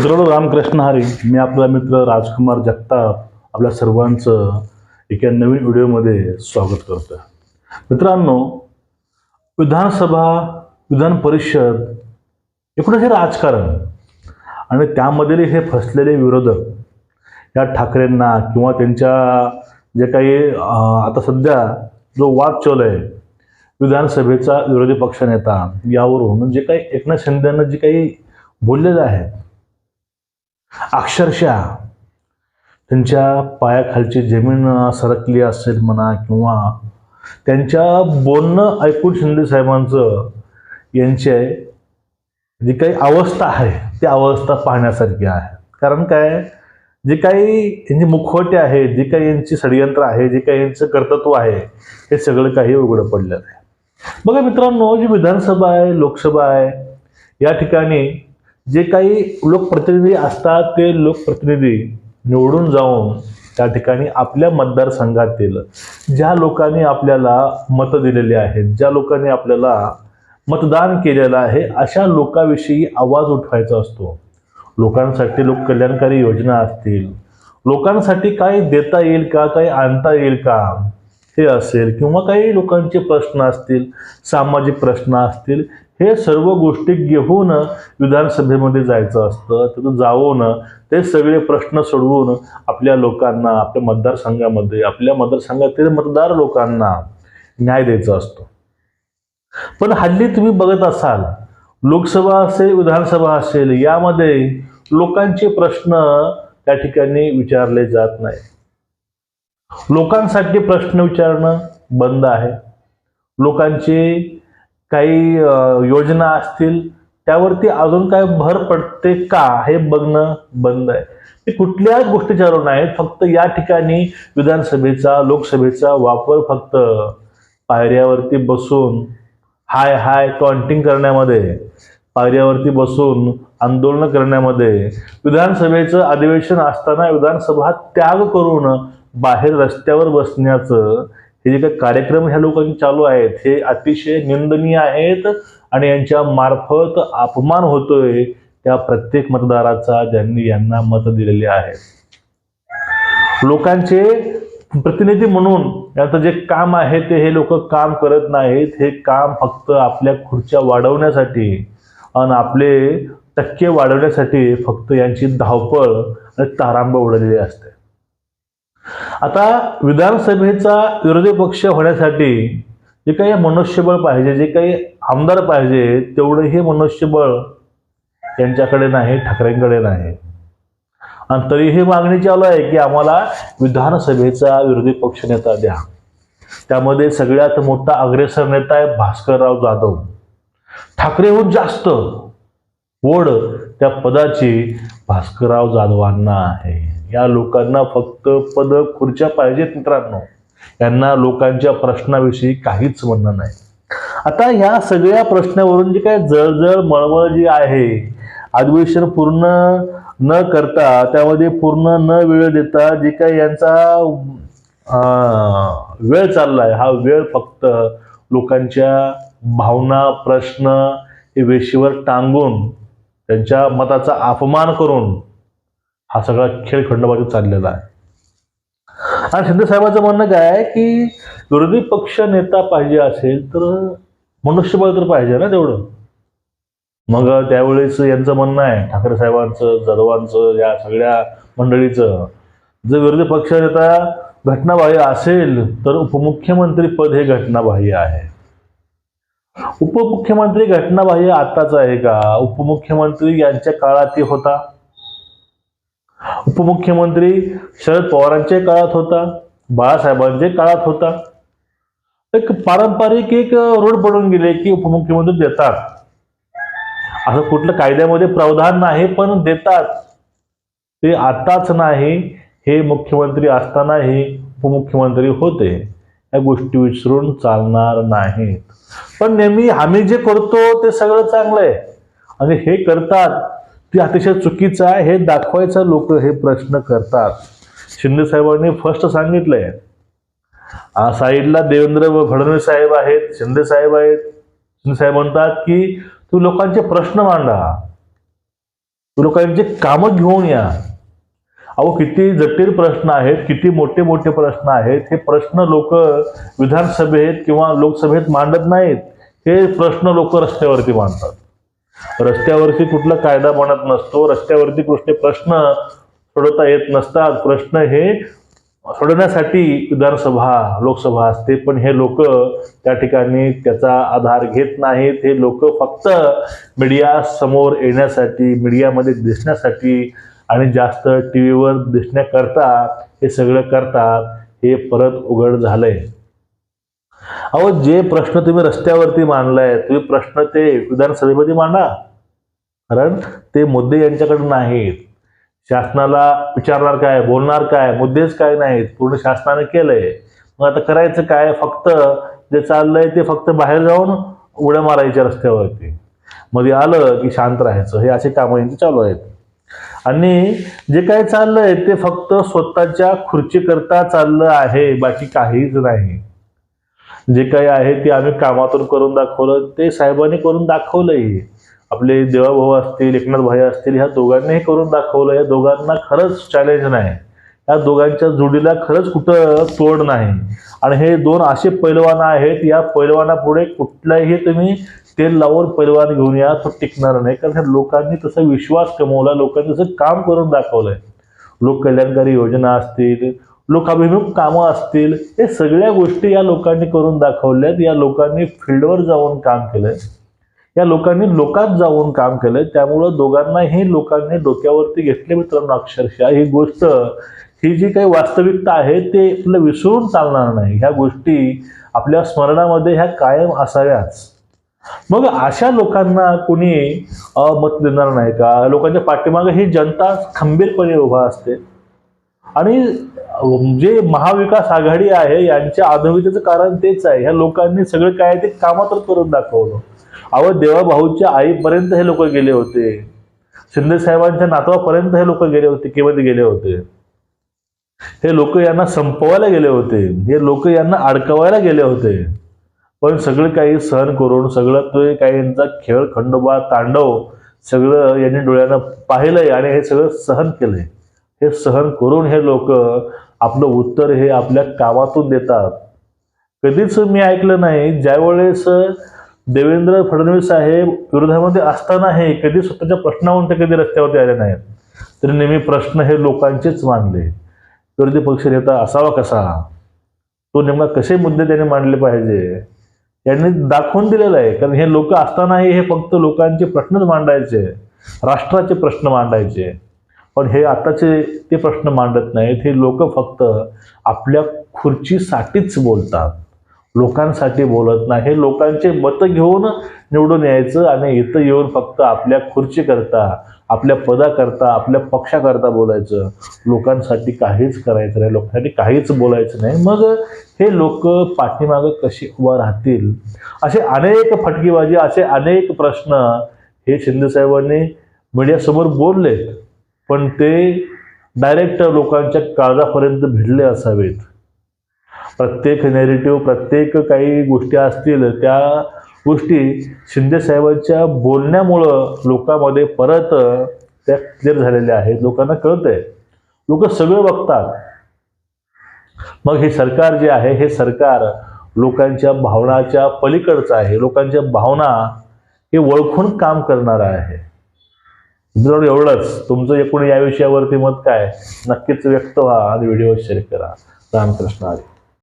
मित्रांनो, रामकृष्ण हरी. मी आपला मित्र राजकुमार जगताप आपल्या सर्वांचं एका नवीन व्हिडिओमध्ये स्वागत करतो. मित्रांनो, विधानसभा, विधान परिषद एकूणच हे राजकारण आणि त्यामधील हे फसलेले विरोधक या ठाकरेंना किंवा त्यांच्या जे काही आता सध्या जो वाद चालू आहे विधानसभेचा विरोधी पक्षनेता यावरून जे काही एकनाथ शिंदेनं जे काही बोललेलं आहे, अक्षरशः त्यांच्या पायाखालची जमीन सरकली असेल म्हणा किंवा त्यांच्या बोलणं ऐकून शिंदे साहेबांचं यांचे जी काही अवस्था आहे ती अवस्था पाहण्यासारखी आहे. कारण काय, जे काही यांची मुखवटे आहे, जे काही यांची षडयंत्र आहे, जे काही यांचं कर्तृत्व आहे, हे सगळं काही उघडं पडलेलं आहे. बघा मित्रांनो, जी विधानसभा आहे, लोकसभा आहे, या ठिकाणी जे काही लोकप्रतिनिधी असतात ते लोकप्रतिनिधी निवडून जाऊन त्या ठिकाणी आपल्या मतदारसंघातील ज्या लोकांनी आपल्याला मतं दिलेली आहेत, ज्या लोकांनी आपल्याला मतदान केलेलं आहे, अशा लोकांविषयी आवाज उठवायचा असतो. लोकांसाठी लोककल्याणकारी योजना असतील, लोकांसाठी काय देता येईल का, काही आणता येईल का, हे असेल किंवा काही लोकांचे प्रश्न असतील, सामाजिक प्रश्न असतील, हे सर्व गोष्टी घेऊन विधानसभेमध्ये जायचं असतं. तिथं जाऊन ते सगळे प्रश्न सोडवून आपल्या लोकांना, आपल्या मतदारसंघामध्ये, आपल्या मतदारसंघातील मतदार लोकांना न्याय द्यायचा असतो. पण हल्ली तुम्ही बघत असाल, लोकसभा असेल, विधानसभा असेल, यामध्ये लोकांचे प्रश्न त्या ठिकाणी विचारले जात नाही. लोकांसाठी प्रश्न विचारणं बंद आहे. लोकांचे काही योजना असतील त्यावरती अजून काय भर पडते का हे बघणं बंद आहे. ते कुठल्याच गोष्टी चालू नाहीत. फक्त या ठिकाणी विधानसभेचा, लोकसभेचा वापर फक्त पायऱ्यावरती बसून हाय हाय टॉन्टिंग करण्यामध्ये, पायऱ्यावरती बसून आंदोलन करण्यामध्ये, विधानसभेचं अधिवेशन असताना विधानसभा त्याग करून बाहेर रस्त्यावर बसण्याचं हे जे काही कार्यक्रम ह्या लोकांचे चालू आहेत हे अतिशय निंदनीय आहेत आणि यांच्या मार्फत अपमान होतोय त्या प्रत्येक मतदाराचा ज्यांनी यांना मत दिलेले आहेत. लोकांचे प्रतिनिधी म्हणून यांचं जे काम आहे ते हे लोक काम करत नाहीत. हे काम फक्त आपल्या खुर्च्या वाढवण्यासाठी आणि आपले टक्के वाढवण्यासाठी फक्त यांची धावपळ आणि तारांबळ उडलेली असते. आता विधानसभेचा विरोधी पक्ष होण्यासाठी जे काही मनुष्यबळ पाहिजे, जे काही आमदार पाहिजे, तेवढं हे मनुष्यबळ यांच्याकडे नाही, ठाकरेंकडे नाही. आणि तरीही मागणी चालू आहे की आम्हाला विधानसभेचा विरोधी पक्ष नेता द्या. त्यामध्ये सगळ्यात मोठा अग्रेसर नेता आहे भास्करराव जाधव. ठाकरेहून जास्त ओढ त्या पदाची भास्करराव जाधवांना आहे. या लोकांना फक्त पद, खुर्च्या पाहिजेत मित्रांनो. यांना लोकांच्या प्रश्नाविषयी काहीच म्हणणं नाही. आता ह्या सगळ्या प्रश्नावरून जी काय जळजळ मळमळ जी आहे, अधिवेशन पूर्ण न करता, त्यामध्ये पूर्ण न वेळ देता जे काही यांचा वेळ चाललाय, हा वेळ फक्त लोकांच्या भावना, प्रश्न हे वेशीवर टांगून त्यांच्या मताचा अपमान करून हा सगळा खेळ खंडोबाजी चाललेला आहे. आणि शिंदे साहेबांचं म्हणणं काय आहे की विरोधी पक्ष नेता पाहिजे असेल तर मनुष्यबळ तर पाहिजे ना तेवढं. मग त्यावेळेस यांचं म्हणणं आहे, ठाकरे साहेबांचं, जाधवांचं, या सगळ्या मंडळीचं, जर विरोधी पक्ष नेता घटनाबाह्य असेल तर उपमुख्यमंत्री पद हे घटनाबाह्य आहे. उपमुख्यमंत्री घटनाबाह्य आताच आहे का? उपमुख्यमंत्री यांच्या काळात होता. उपमुख्यमंत्री शरद पवारांच्या काळात होता, बाळासाहेबांच्या काळात होता. एक पारंपरिक एक रूढ पडून गेले की उपमुख्यमंत्री देतात. असं कुठलं कायद्यामध्ये प्रावधान नाही, पण देतात. ते आताच नाही, हे मुख्यमंत्री असतानाही उपमुख्यमंत्री होते. या गोष्टी विसरून चालणार नाहीत. पण नेहमी आम्ही जे करतो ते सगळं चांगलं आहे आणि हे करतात ते अतिशय चुकीचं आहे हे दाखवायचं लोक हे प्रश्न करतात. शिंदे साहेबांनी फर्स्ट सांगितलंय, साईडला देवेंद्र फडणवीस साहेब आहेत, शिंदे साहेब आहेत. शिंदे साहेब म्हणतात की तू लोकांचे प्रश्न मांडा. लोकांचे कामं घेऊन या. अहो किती जटिल प्रश्न आहेत, किती मोठे मोठे प्रश्न आहेत. हे प्रश्न लोक विधानसभेत किंवा लोकसभेत मांडत नाहीत. हे प्रश्न लोक रस्त्यावरती मांडतात. रस्त्यावरती कुठला कायदा बनत नसतो, रस्त्यावरती कुठले प्रश्न सोडवता येत नसतात. प्रश्न हे सोडवण्यासाठी विधानसभा लोकसभा असते, पण हे लोक त्या ठिकाणी त्याचा आधार घेत नाहीत. हे लोक फक्त मीडिया समोर येण्यासाठी, मीडियामध्ये दिसण्यासाठी आणि जास्त टीव्हीवर दिसण्याकरता हे सगळं करतात. हे परत उघड झालंय. अहो जे प्रश्न तुम्ही रस्त्यावरती मांडलाय, तुम्ही प्रश्न ते विधानसभेमध्ये मांडा, कारण ते मुद्दे यांच्याकडे नाहीत. शासनाला विचारणार काय, बोलणार काय, मुद्देच काय नाहीत. पूर्ण शासनाने केलंय. मग आता करायचं काय? फक्त जे चाललंय ते फक्त बाहेर जाऊन उड्या मारायच्या रस्त्यावरती, मध्ये आलं की शांत राहायचं. हे असे कामं यांची चालू आहेत. आणि जे काय चाललंय ते फक्त स्वतःच्या खुर्चीकरता चाललं आहे, बाकी काहीच नाही. जे काही आहे ते आम्ही कामातून करून दाखवलं, ते साहेबांनी करून दाखवलंय. आपले देवाभाऊ असतील, एकनाथ भाई असतील, ह्या दोघांनी हे करून दाखवलं. या दोघांना खरंच चॅलेंज नाही. या दोघांच्या जोडीला खरंच कुठं तोड नाही. आणि हे दोन असे पैलवान आहेत, या पैलवानापुढे कुठलाही तुम्ही तेल लावून पैलवान घेऊन या, तो टिकणार नाही. कारण लोकांनी तसा विश्वास कमवला, लोकांनी तसं काम करून दाखवलंय. लोक कल्याणकारी योजना असतील, लोकाभिमुख कामं असतील, हे सगळ्या गोष्टी या लोकांनी करून दाखवल्यात. या लोकांनी फील्डवर जाऊन काम केलंय, या लोकांनी लोकात जाऊन काम केलंय. त्यामुळं दोघांनाही लोकांनी डोक्यावरती घेतले. मित्रांनो, अक्षरशः ही गोष्ट, ही जी काही वास्तविकता आहे ते आपल्याला विसरून चालणार नाही. ह्या गोष्टी आपल्या स्मरणामध्ये ह्या कायम असाव्याच. मग अशा लोकांना कोणी मत देणार नाही का? लोकांच्या पाठीमागे ही जनता खंबीरपणे उभा असते. आणि जे महाविकास आघाडी आहे यांच्या अधोगतीचं कारण तेच आहे. ह्या लोकांनी सगळं काय ते कामातच करून दाखवलं. अहो देवाभाऊच्या आईपर्यंत हे लोक गेले होते, शिंदे साहेबांच्या नातवापर्यंत हे लोक गेले होते, केमध्ये गेले होते. हे लोक यांना संपवायला गेले होते, हे लोक यांना अडकवायला गेले होते. पण सगळं काही सहन करून, सगळं तो काही यांचा खेळ, खंडोबा, तांडव सगळं यांनी डोळ्यानं पाहिलंय आणि हे सगळं सहन केलंय. हे सहन करून हे लोक आपलं उत्तर हे आपल्या कामातून देतात. कधीच मी ऐकलं नाही ज्यावेळेस देवेंद्र फडणवीस साहेब विरोधामध्ये असताना हे कधी स्वतःच्या प्रश्नावरून ते कधी रस्त्यावरती आले नाहीत. तरी नेहमी प्रश्न हे लोकांचेच मांडले. विरोधी पक्ष नेता असावा कसा, तो नेमका कसे मुद्दे त्यांनी मांडले पाहिजे, यांनी दाखवून दिलेलं आहे. कारण हे लोक असतानाही हे फक्त लोकांचे प्रश्नच मांडायचे, राष्ट्राचे प्रश्न मांडायचे. पण हे आताचे ते प्रश्न मांडत नाहीत. हे लोक फक्त आपल्या खुर्चीसाठीच बोलतात, लोकांसाठी बोलत नाही. हे लोकांचे मत घेऊन निवडून यायचं आणि इथं येऊन फक्त आपल्या खुर्चीकरता, आपल्या पदाकरता, आपल्या पक्षाकरता बोलायचं. लोकांसाठी काहीच करायचं नाही, लोकांसाठी काहीच बोलायचं नाही. मग हे लोक पाठीमागं कशी उभा राहतील? असे अनेक फटकेबाजी, असे अनेक प्रश्न हे शिंदेसाहेबांनी मीडियासमोर बोलले, पण ते डायरेक्ट लोकांच्या काळजापर्यंत भिडले असावेत. प्रत्येक नेरेटिव्ह, प्रत्येक काही गोष्टी असतील, त्या गोष्टी शिंदे साहेबांच्या बोलण्यामुळं लोकांमध्ये परत त्या क्लिअर झालेल्या आहेत. लोकांना कळतंय, लोक सगळं बघतात. मग हे सरकार जे आहे, हे सरकार लोकांच्या भावनाच्या पलीकडचं आहे. लोकांच्या भावना हे ओळखून काम करणार आहे. एवढंच. तुमचं एकूण या विषयावरती मत काय, नक्कीच व्यक्त व्हा आणि व्हिडिओ शेअर करा. रामकृष्ण हरी.